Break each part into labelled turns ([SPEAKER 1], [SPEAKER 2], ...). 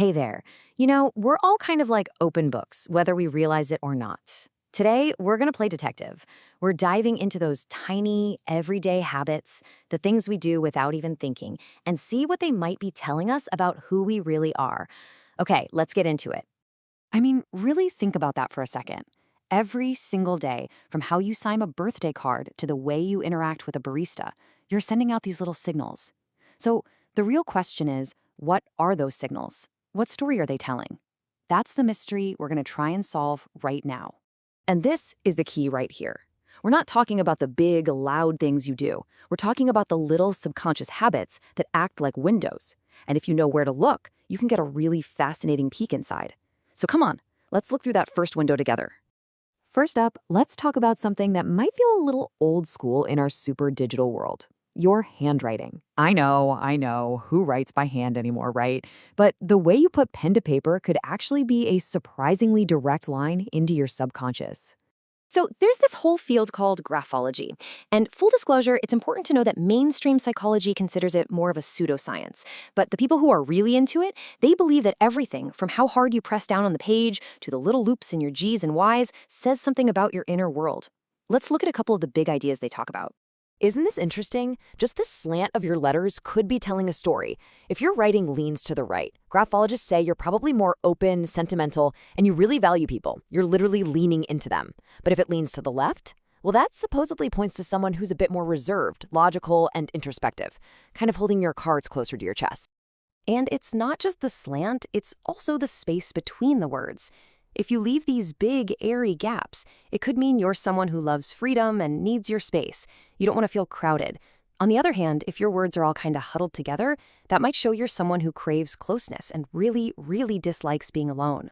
[SPEAKER 1] Hey there. We're all kind of like open books, whether we realize it or not. Today, we're going to play detective. We're diving into those tiny, everyday habits, the things we do without even thinking, and see what they might be telling us about who we really are. Okay, let's get into it. Really think about that for a second. Every single day, from how you sign a birthday card to the way you interact with a barista, you're sending out these little signals. So, the real question is, what are those signals? What story are they telling? That's the mystery we're going to try and solve right now. And this is the key right here. We're not talking about the big, loud things you do. We're talking about the little subconscious habits that act like windows. And if you know where to look, you can get a really fascinating peek inside. So come on, let's look through that first window together. First up, let's talk about something that might feel a little old school in our super digital world. Your handwriting. I know. Who writes by hand anymore, right? But the way you put pen to paper could actually be a surprisingly direct line into your subconscious. So there's this whole field called graphology. And full disclosure, it's important to know that mainstream psychology considers it more of a pseudoscience. But the people who are really into it, they believe that everything from how hard you press down on the page to the little loops in your G's and Y's says something about your inner world. Let's look at a couple of the big ideas they talk about. Isn't this interesting? Just the slant of your letters could be telling a story. If your writing leans to the right, graphologists say you're probably more open, sentimental, and you really value people. You're literally leaning into them. But if it leans to the left, well, that supposedly points to someone who's a bit more reserved, logical, and introspective, kind of holding your cards closer to your chest. And it's not just the slant, it's also the space between the words. If you leave these big, airy gaps, it could mean you're someone who loves freedom and needs your space. You don't want to feel crowded. On the other hand, if your words are all kind of huddled together, that might show you're someone who craves closeness and really, really dislikes being alone.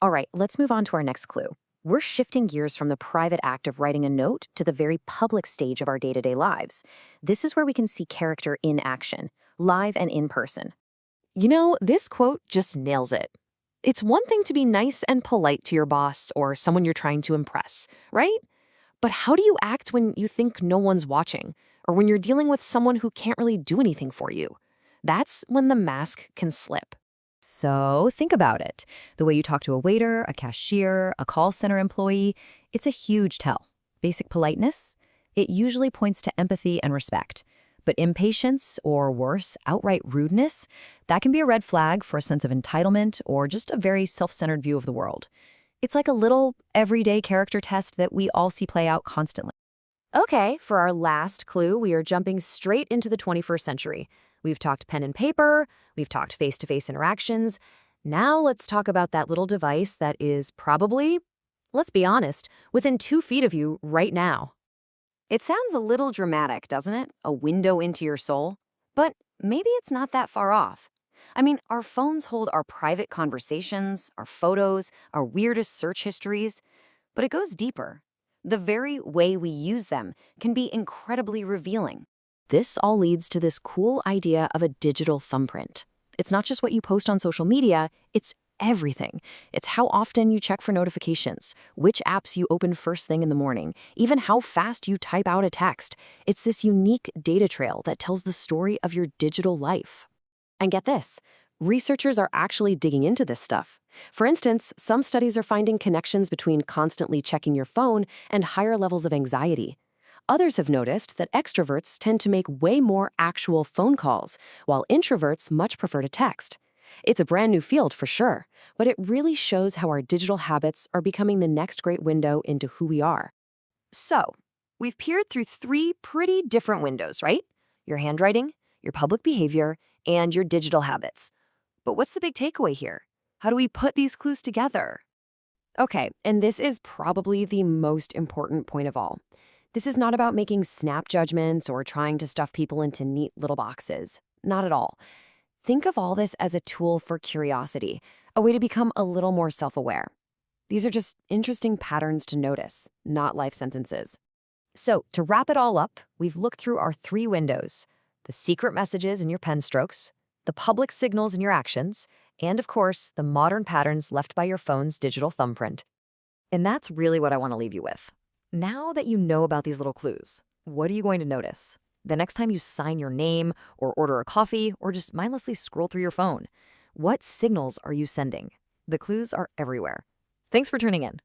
[SPEAKER 1] All right, let's move on to our next clue. We're shifting gears from the private act of writing a note to the very public stage of our day-to-day lives. This is where we can see character in action, live and in person. This quote just nails it. It's one thing to be nice and polite to your boss or someone you're trying to impress, right? But how do you act when you think no one's watching, or when you're dealing with someone who can't really do anything for you? That's when the mask can slip. So think about it. The way you talk to a waiter, a cashier, a call center employee, it's a huge tell. Basic politeness? It usually points to empathy and respect. But impatience, or worse, outright rudeness, that can be a red flag for a sense of entitlement or just a very self-centered view of the world. It's like a little everyday character test that we all see play out constantly. Okay, for our last clue, we are jumping straight into the 21st century. We've talked pen and paper, we've talked face-to-face interactions. Now let's talk about that little device that is probably, let's be honest, within 2 feet of you right now. It sounds a little dramatic, doesn't it? A window into your soul? But maybe it's not that far off. Our phones hold our private conversations, our photos, our weirdest search histories. But it goes deeper. The very way we use them can be incredibly revealing. This all leads to this cool idea of a digital thumbprint. It's not just what you post on social media, it's everything. It's how often you check for notifications, which apps you open first thing in the morning, even how fast you type out a text. It's this unique data trail that tells the story of your digital life. And get this, researchers are actually digging into this stuff. For instance, some studies are finding connections between constantly checking your phone and higher levels of anxiety. Others have noticed that extroverts tend to make way more actual phone calls, while introverts much prefer to text. It's a brand new field for sure, but it really shows how our digital habits are becoming the next great window into who we are. So, we've peered through 3 pretty different windows, right? Your handwriting, your public behavior, and your digital habits. But what's the big takeaway here? How do we put these clues together? Okay, and this is probably the most important point of all. This is not about making snap judgments or trying to stuff people into neat little boxes. Not at all. Think of all this as a tool for curiosity, a way to become a little more self-aware. These are just interesting patterns to notice, not life sentences. So, to wrap it all up, we've looked through our 3 windows: the secret messages in your pen strokes, the public signals in your actions, and of course, the modern patterns left by your phone's digital thumbprint. And that's really what I want to leave you with. Now that you know about these little clues, what are you going to notice? The next time you sign your name, or order a coffee, or just mindlessly scroll through your phone, What signals are you sending? The clues are everywhere. Thanks for tuning in.